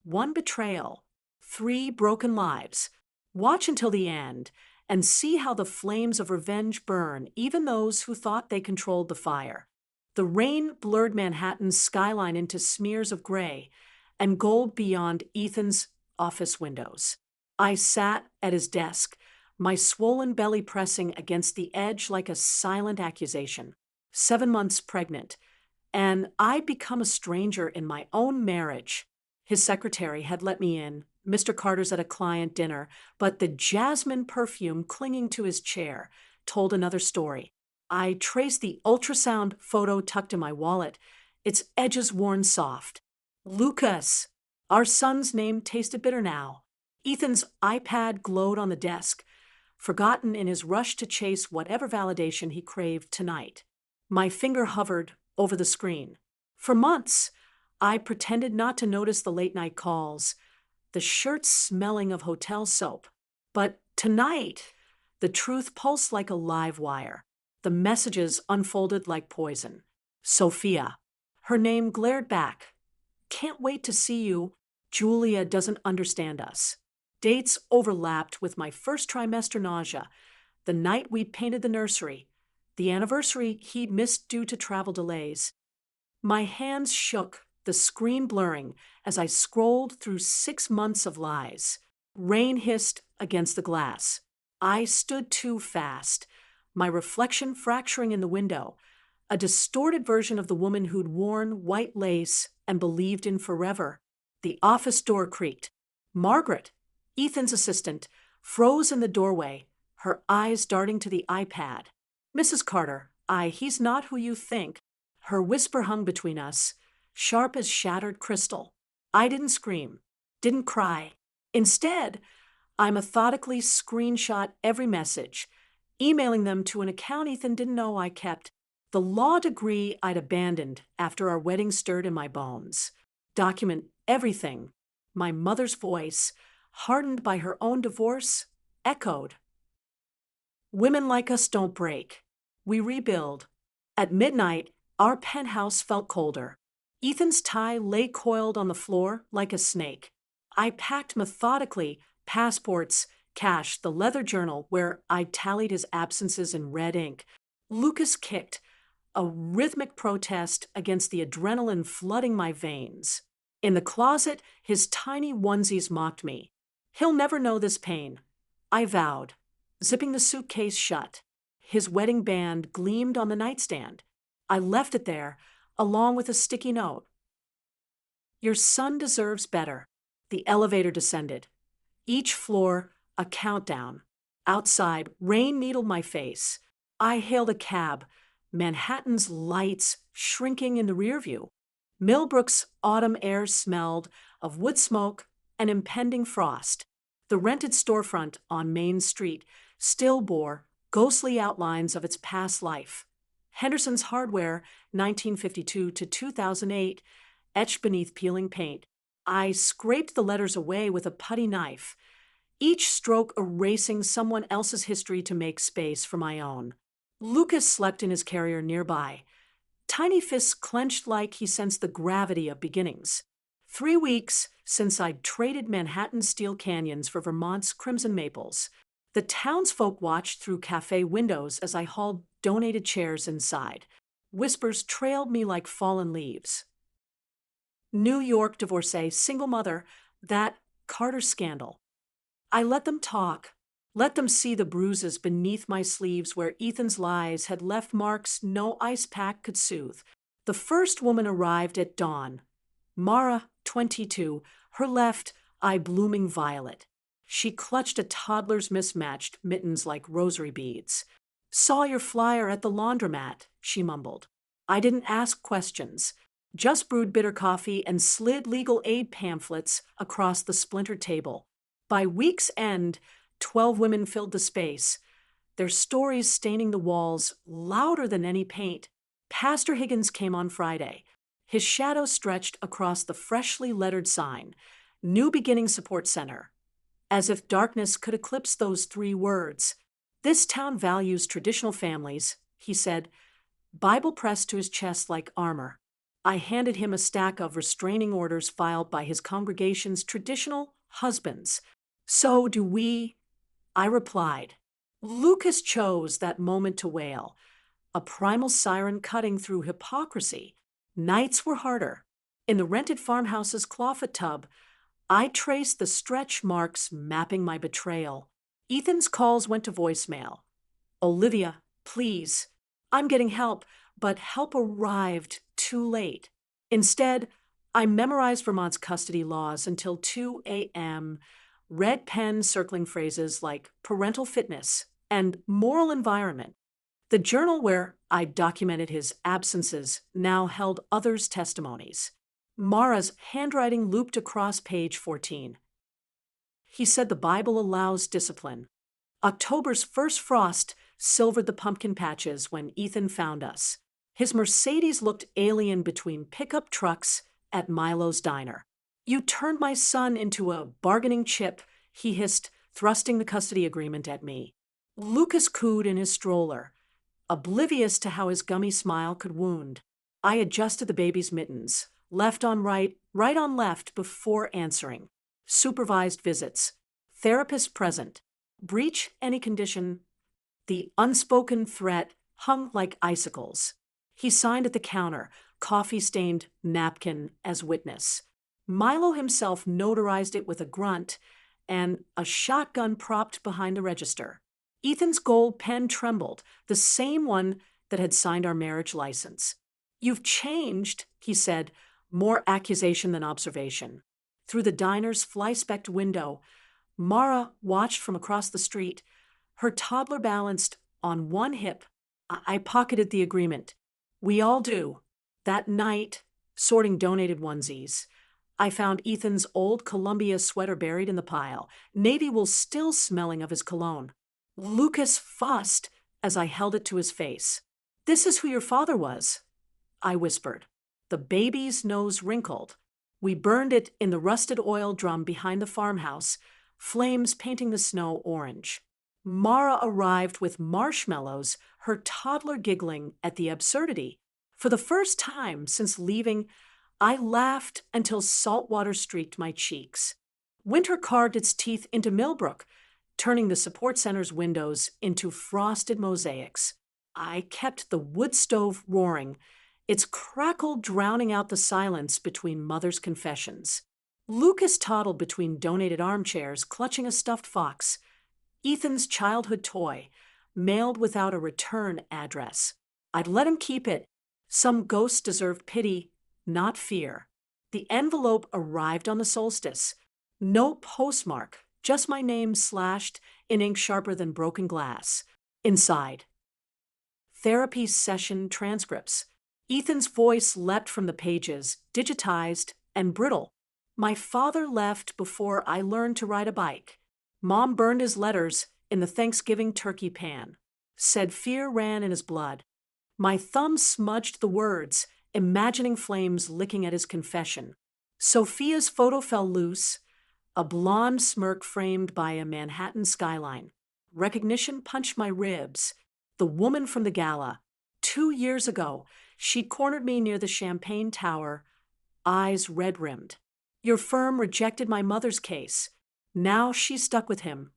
one betrayal, three broken lives. Watch until the end and see how the flames of revenge burn even those who thought they controlled the fire. The rain blurred Manhattan's skyline into smears of gray and gold beyond Ethan's office windows. I sat at his desk, my swollen belly pressing against the edge like a silent accusation. 7 months pregnant, and I'd become a stranger in my own marriage. His secretary had let me in. Mr. Carter's at a client dinner, but the jasmine perfume clinging to his chair told another story. I traced the ultrasound photo tucked in my wallet, its edges worn soft. Lucas. Our son's name tasted bitter now. Ethan's iPad glowed on the desk, forgotten in his rush to chase whatever validation he craved tonight. My finger hovered over the screen. For months, I pretended not to notice the late-night calls, the shirts smelling of hotel soap. But tonight, the truth pulsed like a live wire. The messages unfolded like poison. Sophia. Her name glared back. Can't wait to see you. Julia doesn't understand us. Dates overlapped with my first trimester nausea, the night we painted the nursery, the anniversary he'd missed due to travel delays. My hands shook, the screen blurring, as I scrolled through 6 months of lies. Rain hissed against the glass. I stood too fast, my reflection fracturing in the window, a distorted version of the woman who'd worn white lace and believed in forever. The office door creaked. Margaret, Ethan's assistant, froze in the doorway, her eyes darting to the iPad. Mrs. Carter, he's not who you think. Her whisper hung between us, sharp as shattered crystal. I didn't scream, didn't cry. Instead, I methodically screenshot every message, emailing them to an account Ethan didn't know I kept, the law degree I'd abandoned after our wedding stirred in my bones. Document everything. My mother's voice, hardened by her own divorce, echoed. Women like us don't break. We rebuild. At midnight, our penthouse felt colder. Ethan's tie lay coiled on the floor like a snake. I packed methodically, passports, cash, the leather journal where I tallied his absences in red ink. Lucas kicked, a rhythmic protest against the adrenaline flooding my veins. In the closet, his tiny onesies mocked me. He'll never know this pain, I vowed, zipping the suitcase shut. His wedding band gleamed on the nightstand. I left it there, along with a sticky note. Your son deserves better. The elevator descended. Each floor, a countdown. Outside, rain needled my face. I hailed a cab, Manhattan's lights shrinking in the rearview. Millbrook's autumn air smelled of wood smoke and impending frost. The rented storefront on Main Street still bore ghostly outlines of its past life. Henderson's Hardware, 1952 to 2008, etched beneath peeling paint. I scraped the letters away with a putty knife, each stroke erasing someone else's history to make space for my own. Lucas slept in his carrier nearby, tiny fists clenched like he sensed the gravity of beginnings. 3 weeks since I'd traded Manhattan's steel canyons for Vermont's crimson maples. The townsfolk watched through cafe windows as I hauled donated chairs inside. Whispers trailed me like fallen leaves. New York divorcee, single mother, that Carter scandal. I let them talk, let them see the bruises beneath my sleeves where Ethan's lies had left marks no ice pack could soothe. The first woman arrived at dawn. Mara, 22, her left eye blooming violet. She clutched a toddler's mismatched mittens like rosary beads. Saw your flyer at the laundromat, she mumbled. I didn't ask questions, just brewed bitter coffee and slid legal aid pamphlets across the splintered table. By week's end, 12 women filled the space, their stories staining the walls louder than any paint. Pastor Higgins came on Friday. His shadow stretched across the freshly lettered sign, New Beginning Support Center, as if darkness could eclipse those 3 words. This town values traditional families, he said, Bible pressed to his chest like armor. I handed him a stack of restraining orders filed by his congregation's traditional husbands. "So do we," I replied. Lucas chose that moment to wail, a primal siren cutting through hypocrisy. Nights were harder. In the rented farmhouse's clawfoot tub, I traced the stretch marks mapping my betrayal. Ethan's calls went to voicemail. "Olivia, please. I'm getting help, but help arrived too late." Instead, I memorized Vermont's custody laws until 2 a.m., red pen circling phrases like parental fitness and moral environment. The journal where I documented his absences now held others' testimonies. Mara's handwriting looped across page 14. "He said the Bible allows discipline. October's first frost silvered the pumpkin patches when Ethan found us. His Mercedes looked alien between pickup trucks at Milo's diner. You turned my son into a bargaining chip," he hissed, thrusting the custody agreement at me. Lucas cooed in his stroller, oblivious to how his gummy smile could wound. I adjusted the baby's mittens, left on right, right on left before answering. Supervised visits. Therapist present. Breach any condition. The unspoken threat hung like icicles. He signed at the counter, coffee-stained napkin as witness. Milo himself notarized it with a grunt and a shotgun propped behind the register. Ethan's gold pen trembled, the same one that had signed our marriage license. "You've changed," he said, more accusation than observation. Through the diner's fly-specked window, Mara watched from across the street, her toddler balanced on one hip. I pocketed the agreement. "We all do." That night, sorting donated onesies, I found Ethan's old Columbia sweater buried in the pile, navy wool still smelling of his cologne. Lucas fussed as I held it to his face. "This is who your father was," I whispered. The baby's nose wrinkled. We burned it in the rusted oil drum behind the farmhouse, flames painting the snow orange. Mara arrived with marshmallows, her toddler giggling at the absurdity. For the first time since leaving, I laughed until salt water streaked my cheeks. Winter carved its teeth into Millbrook, turning the support center's windows into frosted mosaics. I kept the wood stove roaring, its crackle drowning out the silence between mother's confessions. Lucas toddled between donated armchairs, clutching a stuffed fox, Ethan's childhood toy, mailed without a return address. I'd let him keep it. Some ghosts deserved pity, not fear. The envelope arrived on the solstice. No postmark, just my name slashed in ink sharper than broken glass. Inside, therapy session transcripts. Ethan's voice leapt from the pages, digitized and brittle. "My father left before I learned to ride a bike. Mom burned his letters in the Thanksgiving turkey pan. Said fear ran in his blood. My thumb smudged the words, imagining flames licking at his confession. Sophia's photo fell loose, a blonde smirk framed by a Manhattan skyline. Recognition punched my ribs. The woman from the gala. 2 years ago, she'd cornered me near the Champagne Tower, eyes red-rimmed. Your firm rejected my mother's case. Now she's stuck with him."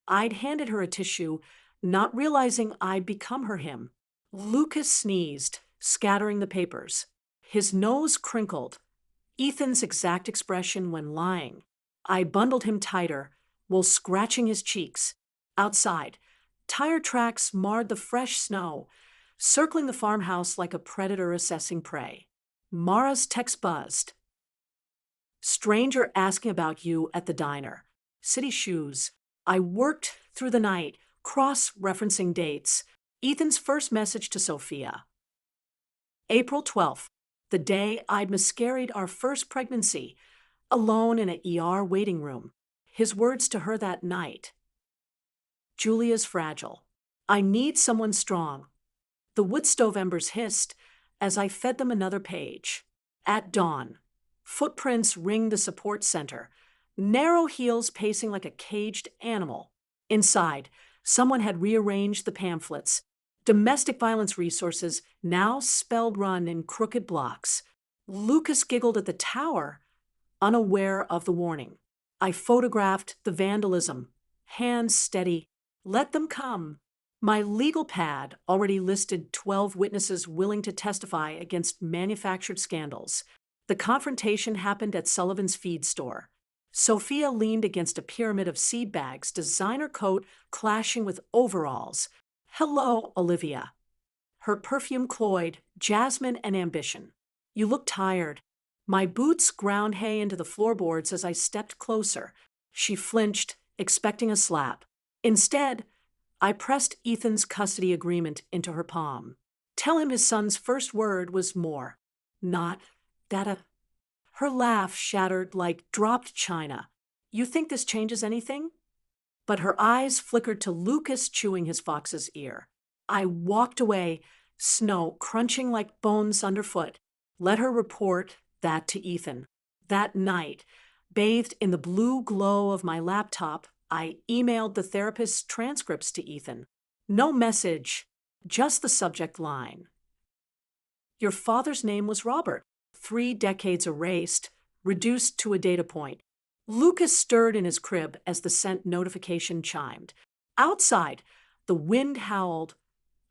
I'd handed her a tissue, not realizing I'd become her him. Lucas sneezed, scattering the papers. His nose crinkled, Ethan's exact expression when lying. I bundled him tighter, while scratching his cheeks. Outside, tire tracks marred the fresh snow, circling the farmhouse like a predator assessing prey. Mara's text buzzed. "Stranger asking about you at the diner. City shoes. I worked through the night, cross-referencing dates. Ethan's first message to Sophia. April 12th, the day I'd miscarried our first pregnancy, alone in an ER waiting room. His words to her that night. Julia's fragile. I need someone strong." The wood stove embers hissed as I fed them another page. At dawn, footprints ringed the support center, narrow heels pacing like a caged animal. Inside, someone had rearranged the pamphlets. Domestic violence resources now spelled run in crooked blocks. Lucas giggled at the tower, unaware of the warning. I photographed the vandalism, hands steady. Let them come. My legal pad already listed 12 witnesses willing to testify against manufactured scandals. The confrontation happened at Sullivan's feed store. Sophia leaned against a pyramid of seed bags, designer coat clashing with overalls. Hello, Olivia. Her perfume cloyed, jasmine and ambition. You look tired. My boots ground hay into the floorboards as I stepped closer. She flinched, expecting a slap. Instead, I pressed Ethan's custody agreement into her palm. Tell him his son's first word was more, not data. Her laugh shattered like dropped china. You think this changes anything? But her eyes flickered to Lucas chewing his fox's ear. I walked away, snow crunching like bones underfoot. Let her report that to Ethan. That night, bathed in the blue glow of my laptop, I emailed the therapist's transcripts to Ethan. No message, just the subject line. Your father's name was Robert. 3 decades erased, reduced to a data point. Lucas stirred in his crib as the sent notification chimed. Outside, the wind howled,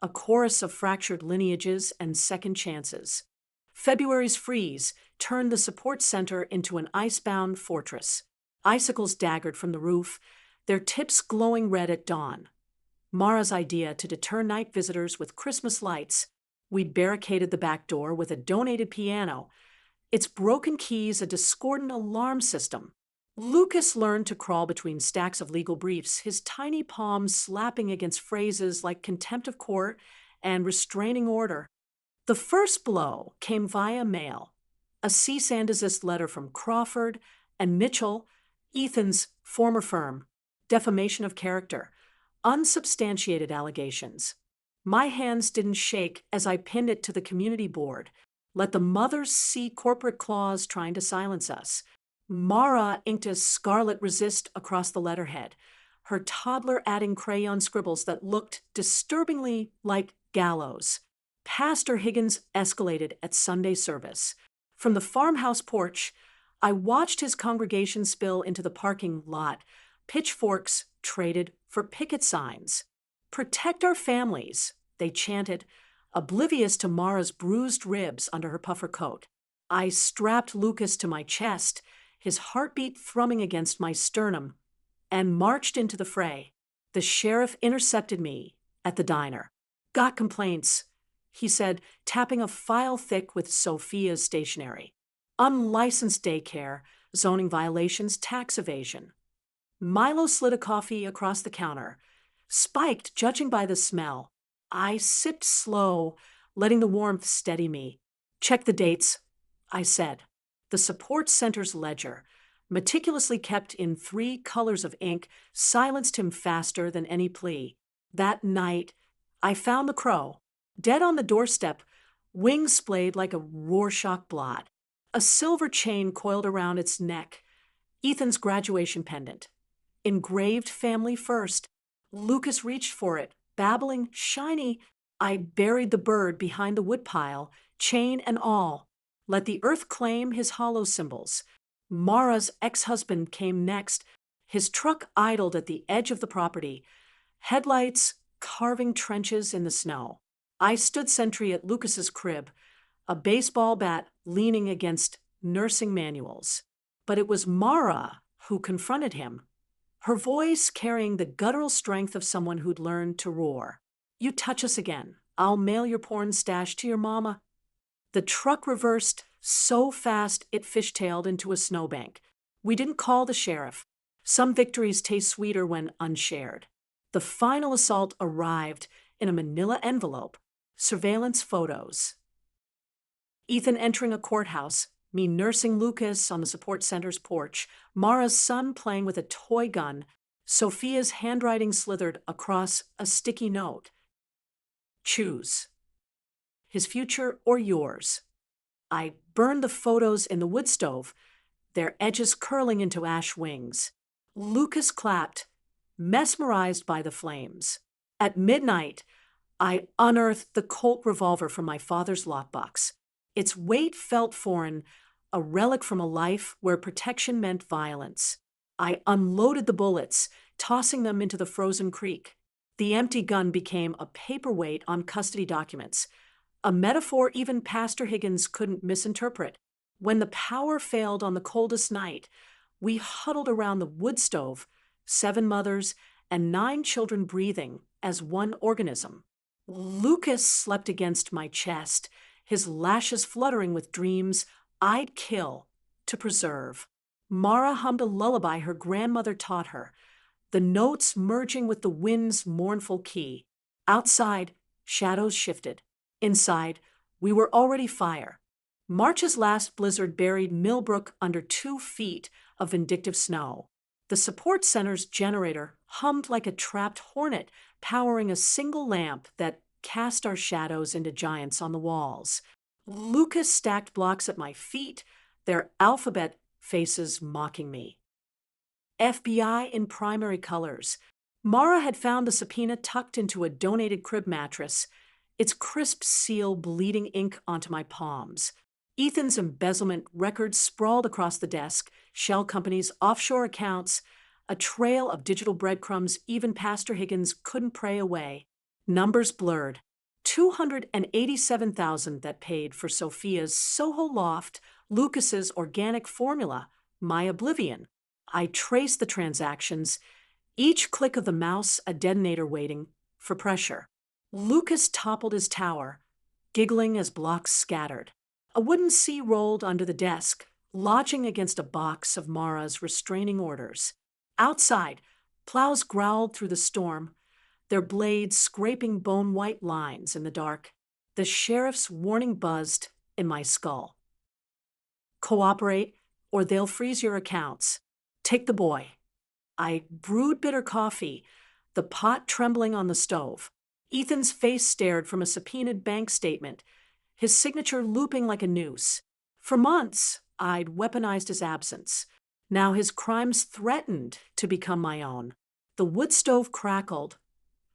a chorus of fractured lineages and second chances. February's freeze turned the support center into an icebound fortress. Icicles daggered from the roof, their tips glowing red at dawn. Mara's idea to deter night visitors with Christmas lights. We barricaded the back door with a donated piano, its broken keys a discordant alarm system. Lucas learned to crawl between stacks of legal briefs, his tiny palms slapping against phrases like contempt of court and restraining order. The first blow came via mail, a cease and desist letter from Crawford and Mitchell, Ethan's former firm, defamation of character, unsubstantiated allegations. My hands didn't shake as I pinned it to the community board. Let the mothers see corporate claws trying to silence us. Mara inked a scarlet resist across the letterhead, her toddler adding crayon scribbles that looked disturbingly like gallows. Pastor Higgins escalated at Sunday service. From the farmhouse porch, I watched his congregation spill into the parking lot, pitchforks traded for picket signs. Protect our families, they chanted, oblivious to Mara's bruised ribs under her puffer coat. I strapped Lucas to my chest, his heartbeat thrumming against my sternum, and marched into the fray. The sheriff intercepted me at the diner. Got complaints, he said, tapping a file thick with Sophia's stationery. Unlicensed daycare, zoning violations, tax evasion. Milo slid a coffee across the counter, spiked judging by the smell. I sipped slow, letting the warmth steady me. Check the dates, I said. The support center's ledger, meticulously kept in 3 colors of ink, silenced him faster than any plea. That night, I found the crow, dead on the doorstep, wings splayed like a Rorschach blot, a silver chain coiled around its neck, Ethan's graduation pendant. Engraved family first. Lucas reached for it, babbling, shiny. I buried the bird behind the woodpile, chain and all. Let the earth claim his hollow symbols. Mara's ex-husband came next. His truck idled at the edge of the property, headlights carving trenches in the snow. I stood sentry at Lucas's crib, a baseball bat leaning against nursing manuals. But it was Mara who confronted him, her voice carrying the guttural strength of someone who'd learned to roar. You touch us again, I'll mail your porn stash to your mama. The truck reversed so fast it fishtailed into a snowbank. We didn't call the sheriff. Some victories taste sweeter when unshared. The final assault arrived in a manila envelope, surveillance photos. Ethan entering a courthouse, me nursing Lucas on the support center's porch, Mara's son playing with a toy gun, Sophia's handwriting slithered across a sticky note. Choose. His future or yours. I burned the photos in the wood stove, their edges curling into ash wings. Lucas clapped, mesmerized by the flames. At midnight, I unearthed the Colt revolver from my father's lockbox. Its weight felt foreign, a relic from a life where protection meant violence. I unloaded the bullets, tossing them into the frozen creek. The empty gun became a paperweight on custody documents, a metaphor even Pastor Higgins couldn't misinterpret. When the power failed on the coldest night, we huddled around the wood stove, 7 mothers and 9 children breathing as one organism. Lucas slept against my chest, his lashes fluttering with dreams I'd kill to preserve. Mara hummed a lullaby her grandmother taught her, the notes merging with the wind's mournful key. Outside, shadows shifted. Inside, we were already fire. March's last blizzard buried Millbrook under 2 feet of vindictive snow. The support center's generator hummed like a trapped hornet, powering a single lamp that cast our shadows into giants on the walls. Lucas stacked blocks at my feet, their alphabet faces mocking me. FBI in primary colors. Mara had found the subpoena tucked into a donated crib mattress, its crisp seal bleeding ink onto my palms. Ethan's embezzlement records sprawled across the desk, shell companies, offshore accounts, a trail of digital breadcrumbs even Pastor Higgins couldn't pray away. Numbers blurred. 287,000 that paid for Sophia's Soho loft, Lucas's organic formula, my oblivion. I traced the transactions, each click of the mouse a detonator waiting for pressure. Lucas toppled his tower, giggling as blocks scattered. A wooden C rolled under the desk, lodging against a box of Mara's restraining orders. Outside, plows growled through the storm, their blades scraping bone-white lines in the dark. The sheriff's warning buzzed in my skull. Cooperate, or they'll freeze your accounts. Take the boy. I brewed bitter coffee, the pot trembling on the stove. Ethan's face stared from a subpoenaed bank statement, his signature looping like a noose. For months, I'd weaponized his absence. Now his crimes threatened to become my own. The wood stove crackled,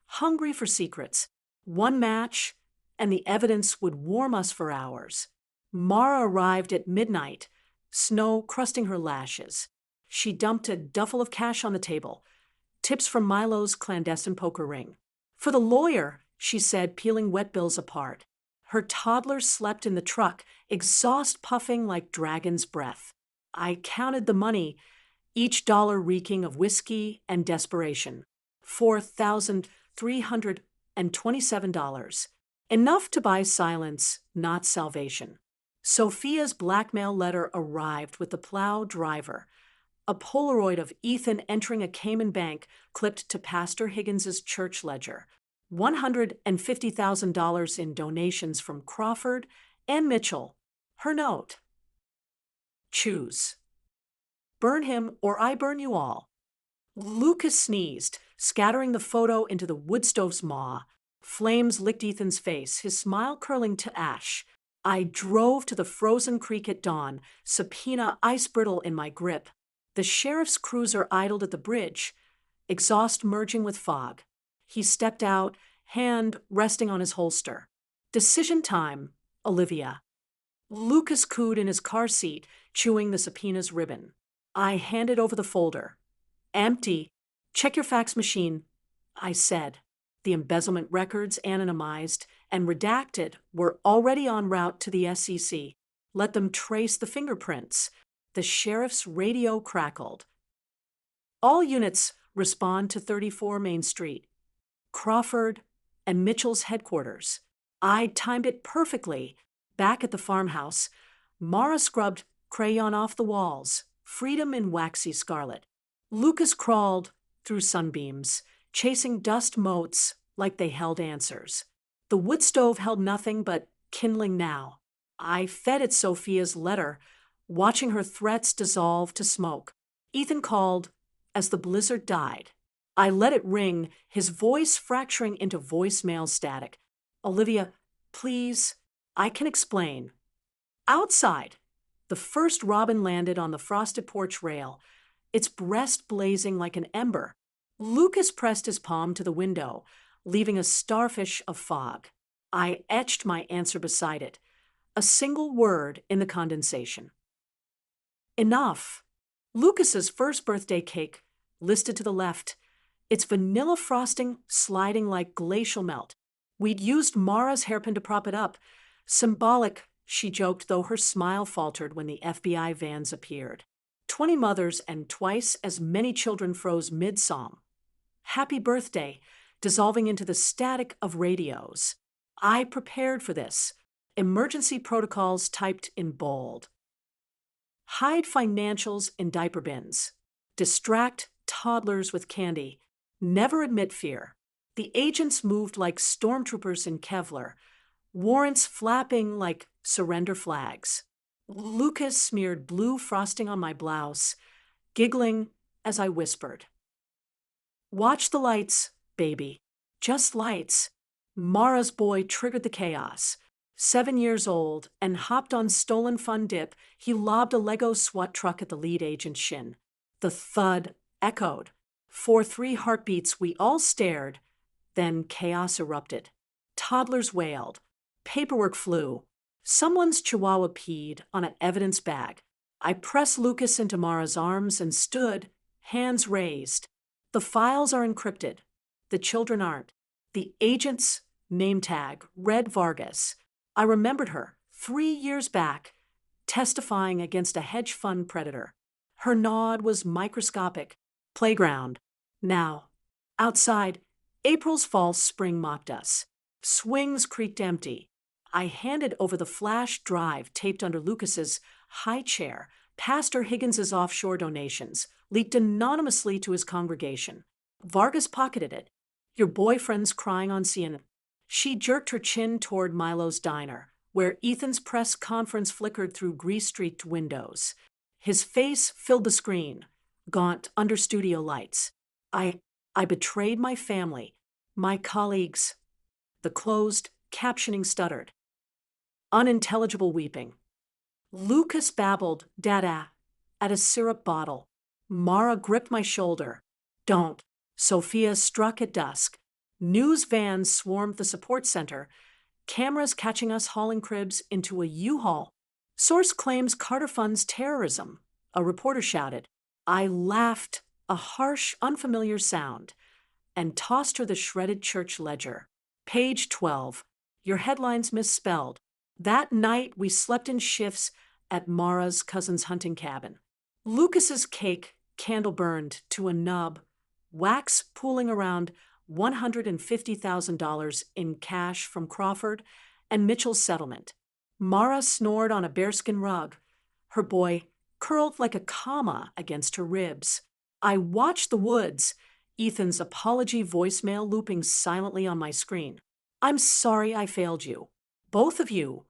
hungry for secrets. One match, and the evidence would warm us for hours. Mara arrived at midnight, snow crusting her lashes. She dumped a duffel of cash on the table, tips from Milo's clandestine poker ring. For the lawyer, she said, peeling wet bills apart. Her toddler slept in the truck, exhaust puffing like dragon's breath. I counted the money, each dollar reeking of whiskey and desperation. $4,327. Enough to buy silence, not salvation. Sophia's blackmail letter arrived with the plow driver, a Polaroid of Ethan entering a Cayman bank clipped to Pastor Higgins's church ledger. $150,000 in donations from Crawford and Mitchell. Her note. Choose. Burn him or I burn you all. Lucas sneezed, scattering the photo into the wood stove's maw. Flames licked Ethan's face, his smile curling to ash. I drove to the frozen creek at dawn, subpoena ice brittle in my grip. The sheriff's cruiser idled at the bridge, exhaust merging with fog. He stepped out, hand resting on his holster. Decision time, Olivia. Lucas cooed in his car seat, chewing the subpoena's ribbon. I handed over the folder. Empty. Check your fax machine, I said. The embezzlement records, anonymized and redacted, were already en route to the SEC. Let them trace the fingerprints. The sheriff's radio crackled. All units respond to 34 Main Street. Crawford and Mitchell's headquarters. I timed it perfectly. Back at the farmhouse, Mara scrubbed crayon off the walls, freedom in waxy scarlet. Lucas crawled through sunbeams, chasing dust motes like they held answers. The wood stove held nothing but kindling now. I fed it Sophia's letter, watching her threats dissolve to smoke. Ethan called as the blizzard died. I let it ring, his voice fracturing into voicemail static. Olivia, please, I can explain. Outside, the first robin landed on the frosted porch rail, its breast blazing like an ember. Lucas pressed his palm to the window, leaving a starfish of fog. I etched my answer beside it. a single word in the condensation. Enough. Lucas's first birthday cake, listed to the left, its vanilla frosting sliding like glacial melt. We'd used Mara's hairpin to prop it up. Symbolic, she joked, though her smile faltered when the FBI vans appeared. 20 mothers and twice as many children froze mid-song. Happy birthday, dissolving into the static of radios. I prepared for this. Emergency protocols typed in bold. Hide financials in diaper bins. Distract toddlers with candy. Never admit fear. The agents moved like stormtroopers in Kevlar, warrants flapping like surrender flags. Lucas smeared blue frosting on my blouse, giggling as I whispered, "Watch the lights, baby. Just lights." Mara's boy triggered the chaos. 7 years old and hopped on stolen fun dip, he lobbed a Lego SWAT truck at the lead agent's shin. The thud echoed. For 3 heartbeats, we all stared. Then chaos erupted. Toddlers wailed. Paperwork flew. Someone's chihuahua peed on an evidence bag. I pressed Lucas into Mara's arms and stood, hands raised. The files are encrypted. The children aren't. The agent's name tag read Vargas. I remembered her 3 years back, testifying against a hedge fund predator. Her nod was microscopic. Playground. Now, outside, April's false spring mocked us. Swings creaked empty. I handed over the flash drive taped under Lucas's high chair. Pastor Higgins's offshore donations leaked anonymously to his congregation. Vargas pocketed it. Your boyfriend's crying on CNN. She jerked her chin toward Milo's diner, where Ethan's press conference flickered through grease-streaked windows. His face filled the screen, gaunt under studio lights. I betrayed my family, my colleagues. The closed captioning stuttered. Unintelligible weeping. Lucas babbled, "Dada," at a syrup bottle. Mara gripped my shoulder. "Don't." Sophia struck at dusk. News vans swarmed the support center, cameras catching us hauling cribs into a U-Haul. Source claims Carter funds terrorism, a reporter shouted. I laughed, a harsh, unfamiliar sound, and tossed her the shredded church ledger. Page 12. Your headlines misspelled. That night we slept in shifts at Mara's cousin's hunting cabin. Lucas's cake, candle burned to a nub, wax pooling around $150,000 in cash from Crawford and Mitchell's settlement. Mara snored on a bearskin rug, her boy curled like a comma against her ribs. I watched the woods, Ethan's apology voicemail looping silently on my screen. I'm sorry I failed you. Both of you.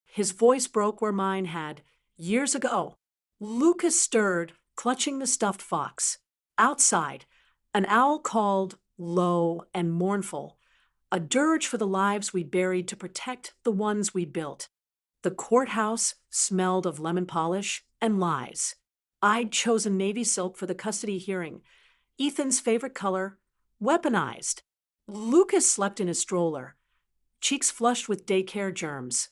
His voice broke where mine had, years ago. Lucas stirred, clutching the stuffed fox. Outside, an owl called, low and mournful, a dirge for the lives we buried to protect the ones we built. The courthouse smelled of lemon polish and lies. I'd chosen navy silk for the custody hearing, Ethan's favorite color, weaponized. Lucas slept in his stroller, cheeks flushed with daycare germs.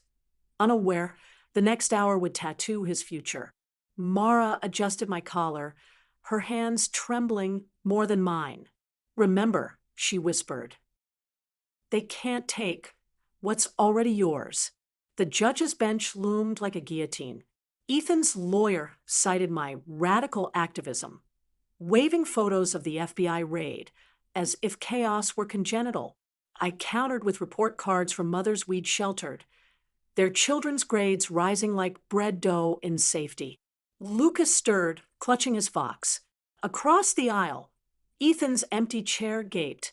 Unaware, the next hour would tattoo his future. Mara adjusted my collar, her hands trembling more than mine. Remember, she whispered. They can't take what's already yours. The judge's bench loomed like a guillotine. Ethan's lawyer cited my radical activism, waving photos of the FBI raid as if chaos were congenital. I countered with report cards from mothers we'd sheltered, their children's grades rising like bread dough in safety. Lucas stirred, clutching his fox. Across the aisle, Ethan's empty chair gaped,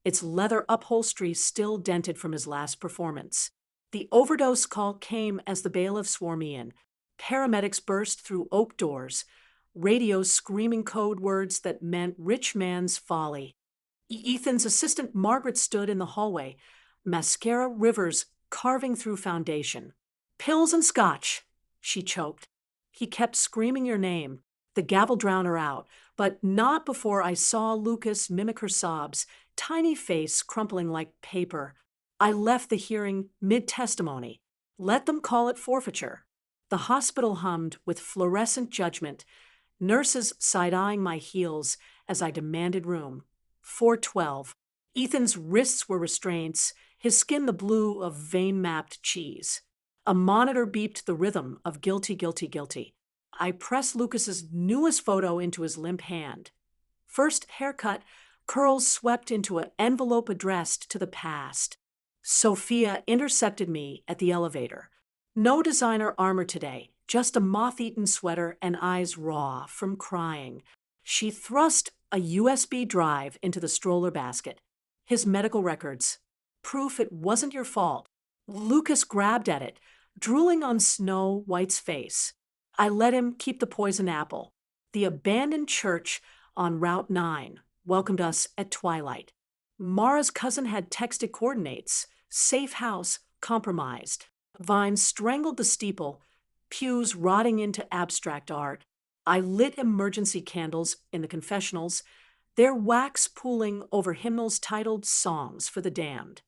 its leather upholstery still dented from his last performance. The overdose call came as the bailiff swore me in. Paramedics burst through oak doors, radios screaming code words that meant rich man's folly. Ethan's assistant Margaret stood in the hallway, mascara rivers carving through foundation. Pills and scotch, she choked. He kept screaming your name, the gavel drowned her out, but not before I saw Lucas mimic her sobs, tiny face crumpling like paper. I left the hearing mid-testimony. Let them call it forfeiture. The hospital hummed with fluorescent judgment, nurses side-eyeing my heels as I demanded room. 412. Ethan's wrists were restraints, his skin the blue of vein-mapped cheese. A monitor beeped the rhythm of guilty, guilty, guilty. I pressed Lucas's newest photo into his limp hand. First haircut, curls swept into an envelope addressed to the past. Sophia intercepted me at the elevator. No designer armor today, just a moth-eaten sweater and eyes raw from crying. She thrust a USB drive into the stroller basket. His medical records. Proof it wasn't your fault. Lucas grabbed at it, drooling on Snow White's face. I let him keep the poison apple. The abandoned church on Route 9 welcomed us at twilight. Mara's cousin had texted coordinates. Safe house compromised. Vines strangled the steeple, pews rotting into abstract art. I lit emergency candles in the confessionals, their wax pooling over hymnals titled Songs for the Damned.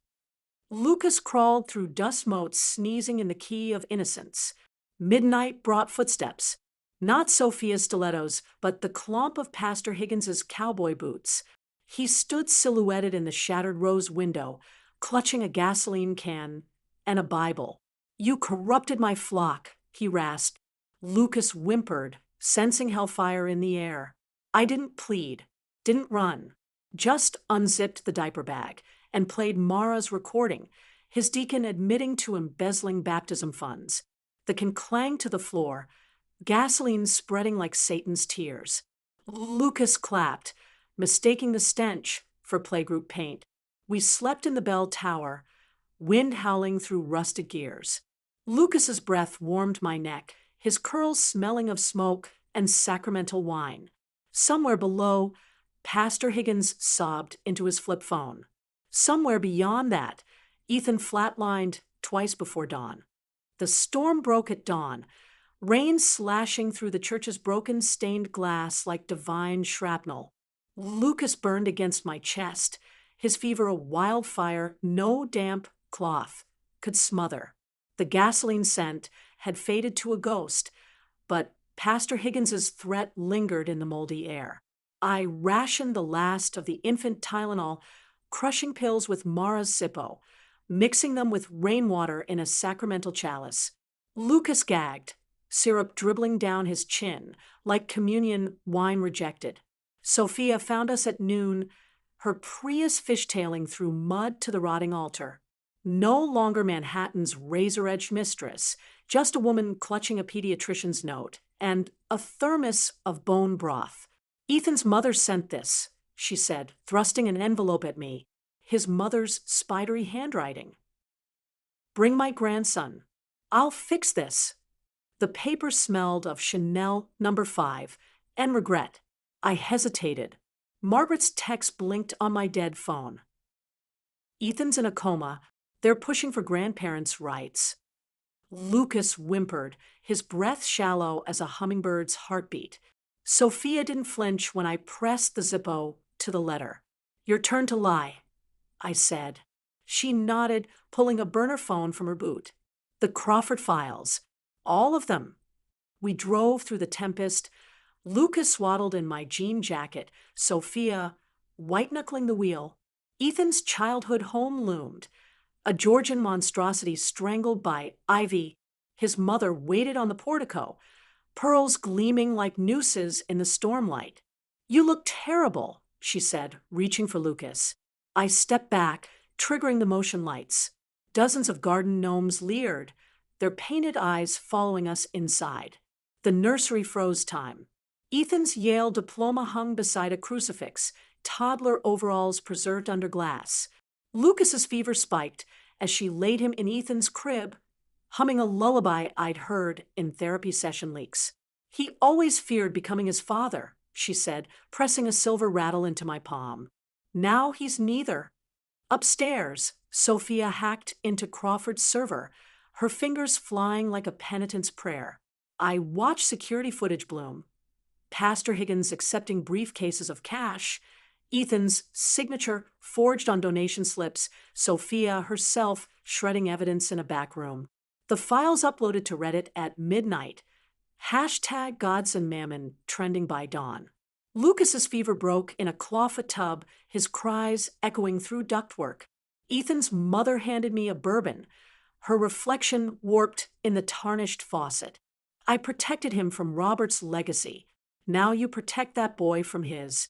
Lucas crawled through dust motes, sneezing in the key of innocence. Midnight brought footsteps. Not Sophia's stilettos, but the clomp of Pastor Higgins's cowboy boots. He stood silhouetted in the shattered rose window, clutching a gasoline can and a Bible. You corrupted my flock, he rasped. Lucas whimpered, sensing hellfire in the air. I didn't plead, didn't run, just unzipped the diaper bag and played Mara's recording, his deacon admitting to embezzling baptism funds. The can clanged to the floor, gasoline spreading like Satan's tears. Lucas clapped, mistaking the stench for playgroup paint. We slept in the bell tower, wind howling through rusted gears. Lucas's breath warmed my neck, his curls smelling of smoke and sacramental wine. Somewhere below, Pastor Higgins sobbed into his flip phone. Somewhere beyond that, Ethan flatlined twice before dawn. The storm broke at dawn, rain slashing through the church's broken stained glass like divine shrapnel. Lucas burned against my chest, his fever a wildfire no damp cloth could smother. The gasoline scent had faded to a ghost, but Pastor Higgins's threat lingered in the moldy air. I rationed the last of the infant Tylenol, crushing pills with Mara's Zippo, mixing them with rainwater in a sacramental chalice. Lucas gagged, syrup dribbling down his chin like communion wine rejected. Sophia found us at noon, her Prius fishtailing through mud to the rotting altar. No longer Manhattan's razor-edged mistress, just a woman clutching a pediatrician's note and a thermos of bone broth. Ethan's mother sent this, she said, thrusting an envelope at me, his mother's spidery handwriting. Bring my grandson. I'll fix this. The paper smelled of Chanel No. 5 and regret. I hesitated. Margaret's text blinked on my dead phone. Ethan's in a coma. They're pushing for grandparents' rights. Lucas whimpered, his breath shallow as a hummingbird's heartbeat. Sophia didn't flinch when I pressed the Zippo to the letter. Your turn to lie, I said. She nodded, pulling a burner phone from her boot. The Crawford files. All of them. We drove through the tempest, Lucas swaddled in my jean jacket, Sophia white-knuckling the wheel. Ethan's childhood home loomed, a Georgian monstrosity strangled by ivy. His mother waited on the portico, pearls gleaming like nooses in the stormlight. You look terrible, she said, reaching for Lucas. I stepped back, triggering the motion lights. Dozens of garden gnomes leered, their painted eyes following us inside. The nursery froze time. Ethan's Yale diploma hung beside a crucifix, toddler overalls preserved under glass. Lucas's fever spiked as she laid him in Ethan's crib, humming a lullaby I'd heard in therapy session leaks. He always feared becoming his father, she said, pressing a silver rattle into my palm. Now he's neither. Upstairs, Sophia hacked into Crawford's server, her fingers flying like a penitent's prayer. I watched security footage bloom. Pastor Higgins accepting briefcases of cash, Ethan's signature forged on donation slips, Sophia herself shredding evidence in a back room. The files uploaded to Reddit at midnight. Hashtag Gods and Mammon trending by dawn. Lucas's fever broke in a clawfoot tub, his cries echoing through ductwork. Ethan's mother handed me a bourbon, her reflection warped in the tarnished faucet. I protected him from Robert's legacy. Now you protect that boy from his.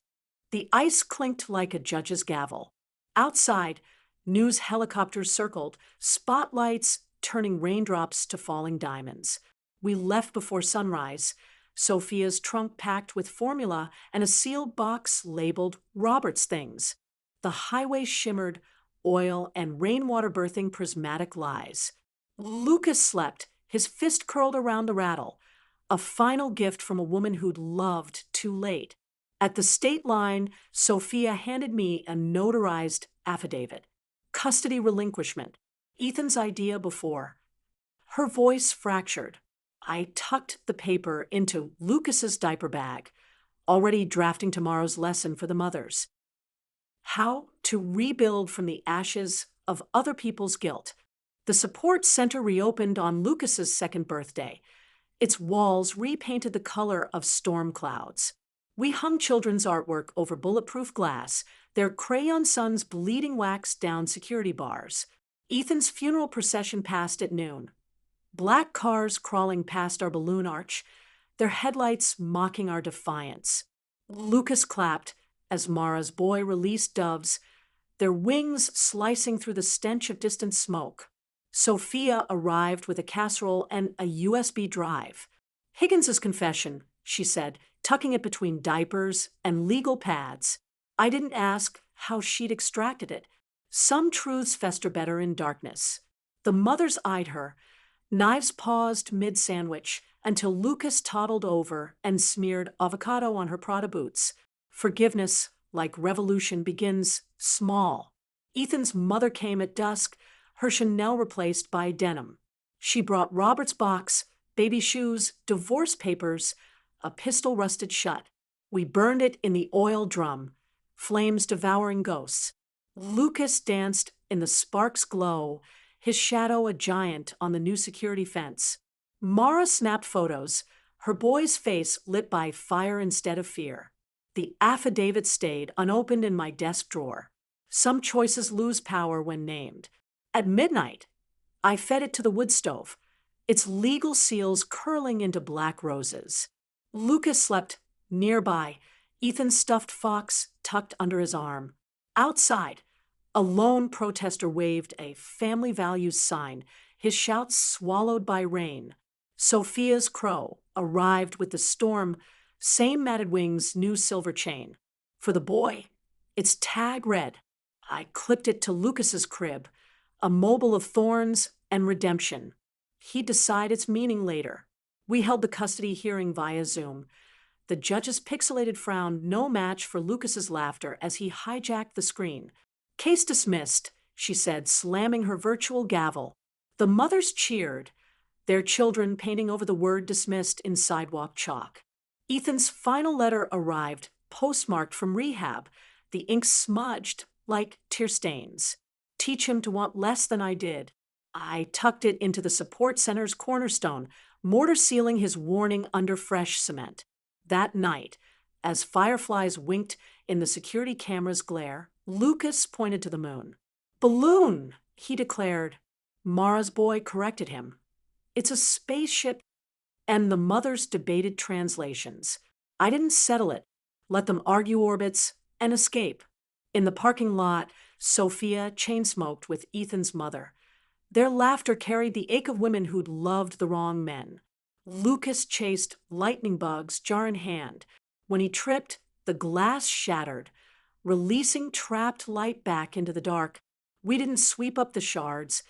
The ice clinked like a judge's gavel. Outside, news helicopters circled, spotlights turning raindrops to falling diamonds. We left before sunrise, Sophia's trunk packed with formula and a sealed box labeled Robert's Things. The highway shimmered, oil and rainwater birthing prismatic lies. Lucas slept, his fist curled around the rattle, a final gift from a woman who'd loved too late. At the state line, Sophia handed me a notarized affidavit. Custody relinquishment. Ethan's idea before. Her voice fractured. I tucked the paper into Lucas's diaper bag, already drafting tomorrow's lesson for the mothers. How to rebuild from the ashes of other people's guilt. The support center reopened on Lucas's second birthday. Its walls repainted the color of storm clouds. We hung children's artwork over bulletproof glass, their crayon sons bleeding wax down security bars. Ethan's funeral procession passed at noon. Black cars crawling past our balloon arch, their headlights mocking our defiance. Lucas clapped as Mara's boy released doves, their wings slicing through the stench of distant smoke. Sophia arrived with a casserole and a USB drive. Higgins's confession, she said, tucking it between diapers and legal pads. I didn't ask how she'd extracted it. Some truths fester better in darkness. The mothers eyed her. Knives paused mid-sandwich until Lucas toddled over and smeared avocado on her Prada boots. Forgiveness, like revolution, begins small. Ethan's mother came at dusk, her Chanel replaced by denim. She brought Robert's box, baby shoes, divorce papers, a pistol rusted shut. We burned it in the oil drum, flames devouring ghosts. Lucas danced in the sparks' glow, his shadow a giant on the new security fence. Mara snapped photos, her boy's face lit by fire instead of fear. The affidavit stayed unopened in my desk drawer. Some choices lose power when named. At midnight, I fed it to the wood stove, its legal seals curling into black roses. Lucas slept nearby, Ethan's stuffed fox tucked under his arm. Outside, a lone protester waved a family values sign, his shouts swallowed by rain. Sophia's crow arrived with the storm, same matted wings, new silver chain. For the boy, its tag read. I clipped it to Lucas's crib, a mobile of thorns and redemption. He'd decide its meaning later. We held the custody hearing via Zoom. The judge's pixelated frown no match for Lucas's laughter as he hijacked the screen. Case dismissed, she said, slamming her virtual gavel. The mothers cheered, their children painting over the word dismissed in sidewalk chalk. Ethan's final letter arrived, postmarked from rehab, the ink smudged like tear stains. Teach him to want less than I did. I tucked it into the support center's cornerstone, mortar sealing his warning under fresh cement. That night, as fireflies winked in the security camera's glare, Lucas pointed to the moon. Balloon, he declared. Mara's boy corrected him. It's a spaceship, and the mothers debated translations. I didn't settle it, let them argue orbits and escape. In the parking lot, Sophia chain-smoked with Ethan's mother. Their laughter carried the ache of women who'd loved the wrong men. Lucas chased lightning bugs, jar in hand. When he tripped, the glass shattered, releasing trapped light back into the dark. We didn't sweep up the shards.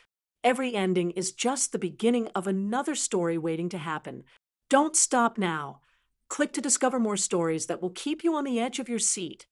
Every ending is just the beginning of another story waiting to happen. Don't stop now. Click to discover more stories that will keep you on the edge of your seat.